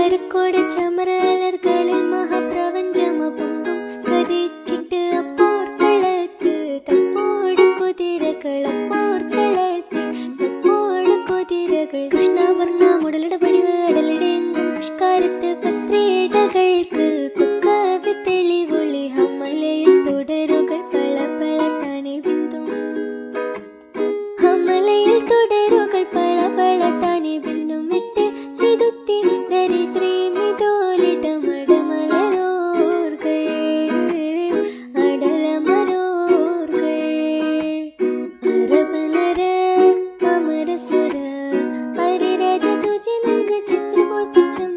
കരക്കോട് ചമരലർകളിൽ മഹാപ്രപഞ്ചമപൊങ്കും കതിച്ചിട്ട് അപ്പോർക്കളത്ത് തപ്പോട് കുതിരകളപ്പോർക്കളത്ത് തപ്പോട് കുതിരകൾ കൃഷ്ണവർണ്ണ മുടലിടപടിവ് അടലിടെങ്കും പുഷ്കാരത്ത് പത്രേടകൾക്ക് കൊക്കവി തെളിവൊളി ഹമലയിൽ തുടരുകൾ പള പള താനെ ബിന്ദും ഹമലയിൽ തുടരുകൾ പള പള താനെ ബിന്ദും വിട്ട് തിരുത്തി ദരിദ്രേ മിതോലിടമടമലരോർകൾ അടലമരോർകൾ അരബനര അമരസുര ഹരിരാജ തുജി നങ്ക ചിത്രമോർപ്പിച്ചം